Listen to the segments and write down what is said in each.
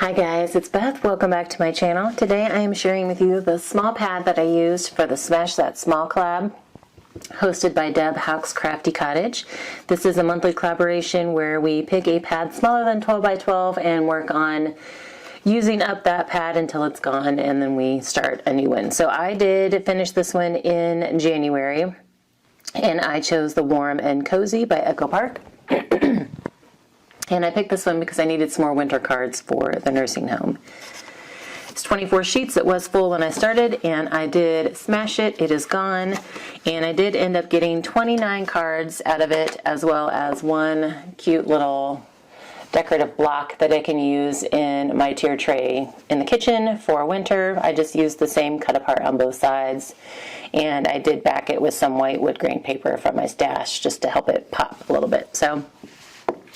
Hi guys, it's Beth. Welcome back to my channel. Today I am sharing with you the small pad that I used for the Smash That Small collab hosted by Deb Houck's Crafty Cottage. This is a monthly collaboration where we pick a pad smaller than 12 by 12 and work on using up that pad until it's gone, and then we start a new one. So I did finish this one in January, and I chose the Warm and Cozy by Echo Park. And I picked this one because I needed some more winter cards for the nursing home. It's 24 sheets. It was full when I started, and I did smash it. It is gone. And I did end up getting 29 cards out of it, as well as one cute little decorative block that I can use in my tier tray in the kitchen for winter. I just used the same cut apart on both sides, and I did back it with some white wood grain paper from my stash just to help it pop a little bit.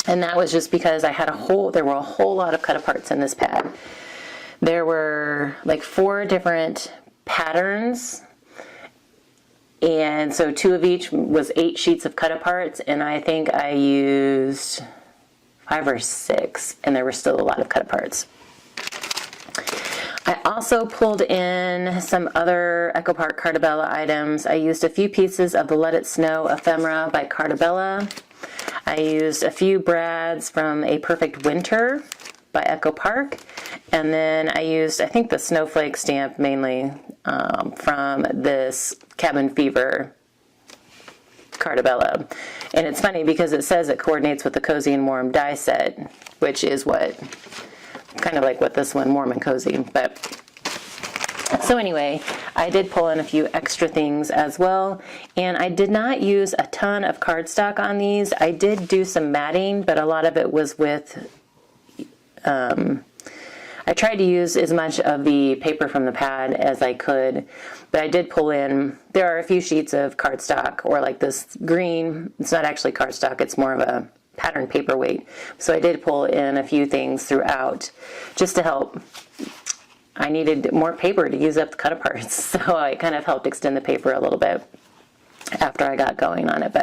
And that was just because there were a whole lot of cut aparts in this pad. There were like 4 different patterns, and so 2 of each was 8 sheets of cut aparts, and I think I used 5 or 6, and there were still a lot of cut aparts. I also pulled in some other Echo Park Cartabella items. I used a few pieces of the Let It Snow ephemera by Cartabella. I used a few brads from A Perfect Winter by Echo Park, and then I used, I think, the Snowflake stamp mainly from this Cabin Fever Cartabella. And it's funny because it says it coordinates with the Cozy and Warm die set, which is kind of like what this one, Warm and Cozy. So anyway, I did pull in a few extra things as well, and I did not use a ton of cardstock on these. I did do some matting, but a lot of it was with, I tried to use as much of the paper from the pad as I could, but I did pull in, there are a few sheets of cardstock, or like this green, it's not actually cardstock, it's more of a pattern paperweight. So I did pull in a few things throughout just to help. I needed more paper to use up the cut aparts, so I kind of helped extend the paper a little bit after I got going on it.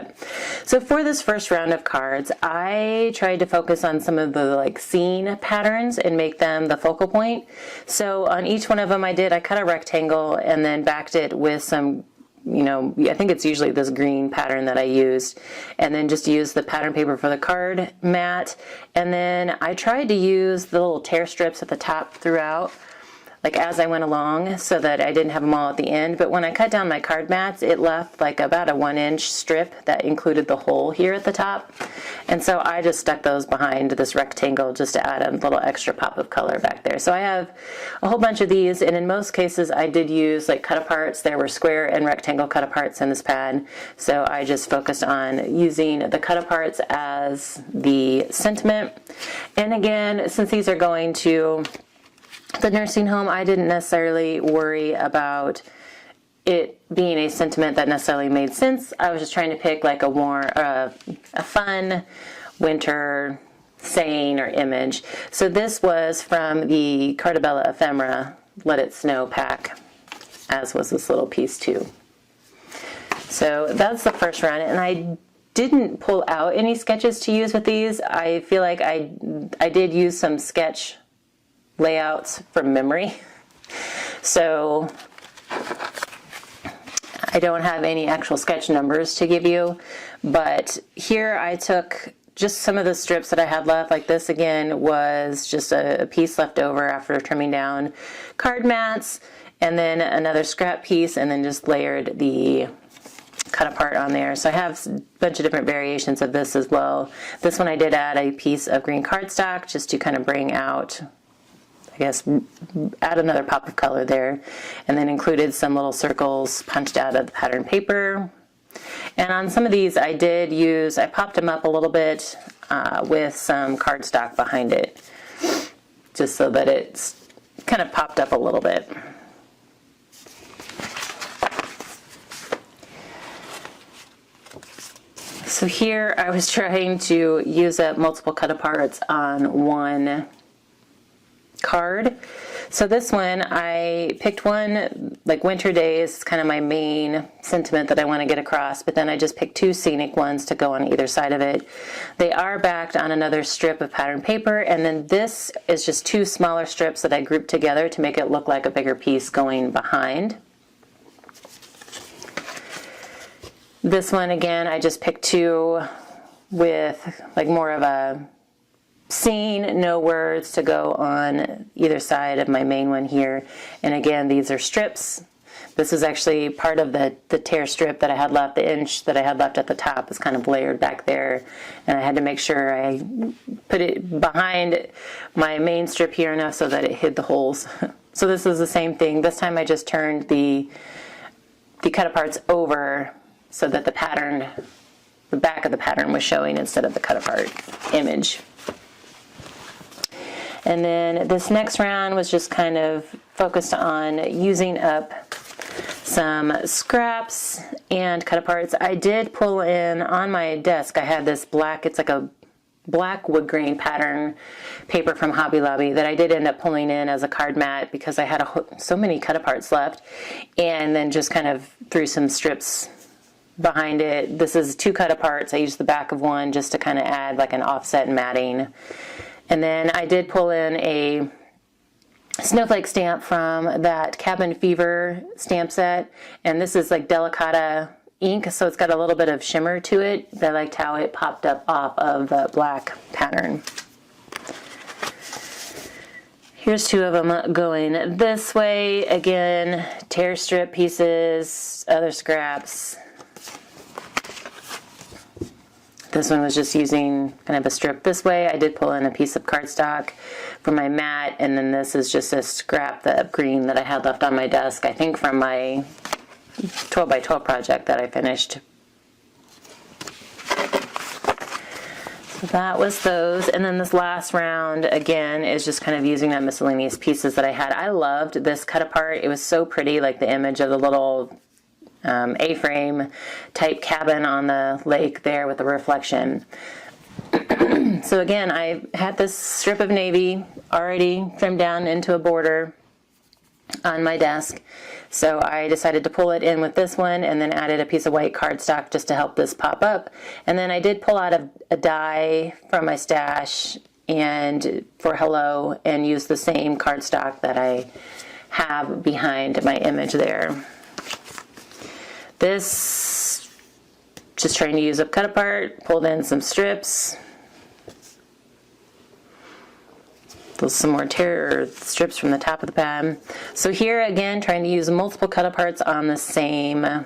So for this first round of cards, I tried to focus on some of the scene patterns and make them the focal point. So on each one of them I cut a rectangle and then backed it with some, I think it's usually this green pattern that I used, and then just use the pattern paper for the card mat. And then I tried to use the little tear strips at the top throughout, as I went along, so that I didn't have them all at the end. But when I cut down my card mats, it left about a 1-inch strip that included the hole here at the top. And so I just stuck those behind this rectangle just to add a little extra pop of color back there. So I have a whole bunch of these, and in most cases I did use cut aparts. There were square and rectangle cut aparts in this pad. So I just focused on using the cut aparts as the sentiment. And again, since these are going to the nursing home, I didn't necessarily worry about it being a sentiment that necessarily made sense. I was just trying to pick a fun winter saying or image. So this was from the Cartabella ephemera Let It Snow pack, as was this little piece too. So that's the first round, and I didn't pull out any sketches to use with these. I feel like I did use some sketch layouts from memory, so I don't have any actual sketch numbers to give you, but here I took just some of the strips that I had left. This again was just a piece left over after trimming down card mats, and then another scrap piece, and then just layered the cut apart on there. So I have a bunch of different variations of this as well. This one I did add a piece of green cardstock just to kind of bring out, add another pop of color there, and then included some little circles punched out of the pattern paper. And on some of these I popped them up a little bit with some cardstock behind it, just so that it's kind of popped up a little bit. So here I was trying to use up multiple cut aparts on one card. So this one, I picked one, like winter days, it's kind of my main sentiment that I want to get across, but then I just picked two scenic ones to go on either side of it. They are backed on another strip of pattern paper, and then this is just two smaller strips that I grouped together to make it look like a bigger piece going behind. This one, again, I just picked two with like more of a scene, no words, to go on either side of my main one here. And again, these are strips. This is actually part of the tear strip that I had left. The inch that I had left at the top is kind of layered back there, and I had to make sure I put it behind my main strip here enough so that it hid the holes. So this is the same thing. This time I just turned the cut-aparts over so that the pattern, the back of the pattern was showing instead of the cut-apart image. And then this next round was just kind of focused on using up some scraps and cut-aparts. I did pull in on my desk, I had this black, it's like a black wood grain pattern paper from Hobby Lobby that I did end up pulling in as a card mat because I had so many cut-aparts left, and then just kind of threw some strips behind it. This is two cut-aparts. I used the back of one just to kind of add like an offset matting. And then I did pull in a snowflake stamp from that Cabin Fever stamp set, and this is like Delicata ink, so it's got a little bit of shimmer to it. I liked how it popped up off of the black pattern. Here's two of them going this way. Again, tear strip pieces, other scraps. This one was just using kind of a strip this way. I did pull in a piece of cardstock for my mat, and then this is just a scrap of green that I had left on my desk, I think from my 12 by 12 project that I finished. So that was those. And then this last round, again, is just kind of using that miscellaneous pieces that I had. I loved this cut apart. It was so pretty, like the image of the little A-frame type cabin on the lake there with the reflection. So again, I had this strip of navy already trimmed down into a border on my desk. So I decided to pull it in with this one and then added a piece of white cardstock just to help this pop up. And then I did pull out a die from my stash and for hello, and use the same cardstock that I have behind my image there. This, just trying to use up cut apart, pulled in some strips. Some more tear strips from the top of the pad. So here again, trying to use multiple cut aparts on the same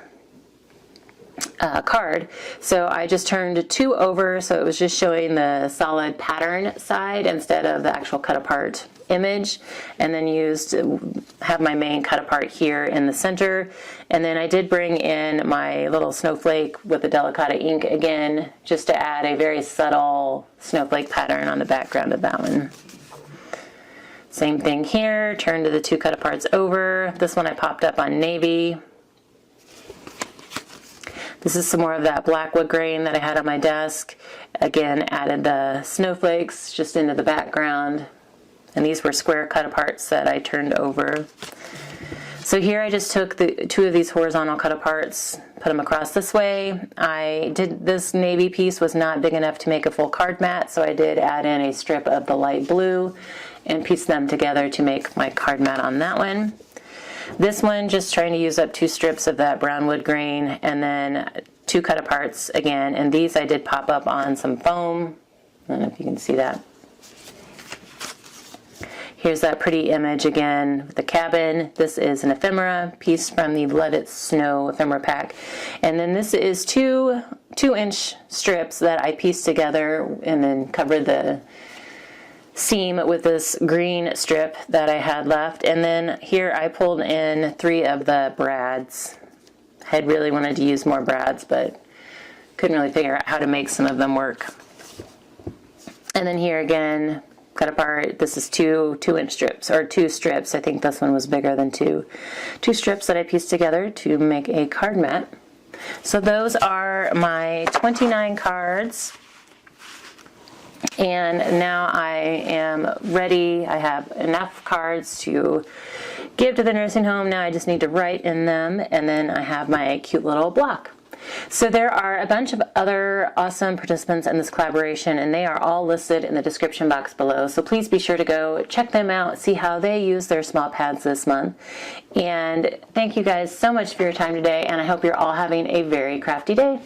card. So I just turned two over, so it was just showing the solid pattern side instead of the actual cut apart image, and then have my main cut apart here in the center. And then I did bring in my little snowflake with the Delicata ink again, just to add a very subtle snowflake pattern on the background of that one. Same thing here, turned the two cut aparts over. This one I popped up on navy. This is some more of that black wood grain that I had on my desk. Again, added the snowflakes just into the background. And these were square cut aparts that I turned over. So here I just took the two of these horizontal cut aparts, put them across this way. This navy piece was not big enough to make a full card mat, so I did add in a strip of the light blue and piece them together to make my card mat on that one. This one, just trying to use up two strips of that brown wood grain and then two cut aparts again, and these I did pop up on some foam. I don't know if you can see that. Here's that pretty image again with the cabin. This is an ephemera piece from the Let It Snow ephemera pack. And then this is two 2-inch strips that I pieced together and then covered the seam with this green strip that I had left. And then here I pulled in 3 of the brads. I had really wanted to use more brads, but couldn't really figure out how to make some of them work. And then here again, cut apart. This is two 2-inch strips, or 2 strips. I think this one was bigger than 2 strips that I pieced together to make a card mat. So those are my 29 cards. And now I am ready. I have enough cards to give to the nursing home. Now I just need to write in them, and then I have my cute little block. So there are a bunch of other awesome participants in this collaboration, and they are all listed in the description box below. So please be sure to go check them out, see how they use their small pads this month. And thank you guys so much for your time today, and I hope you're all having a very crafty day.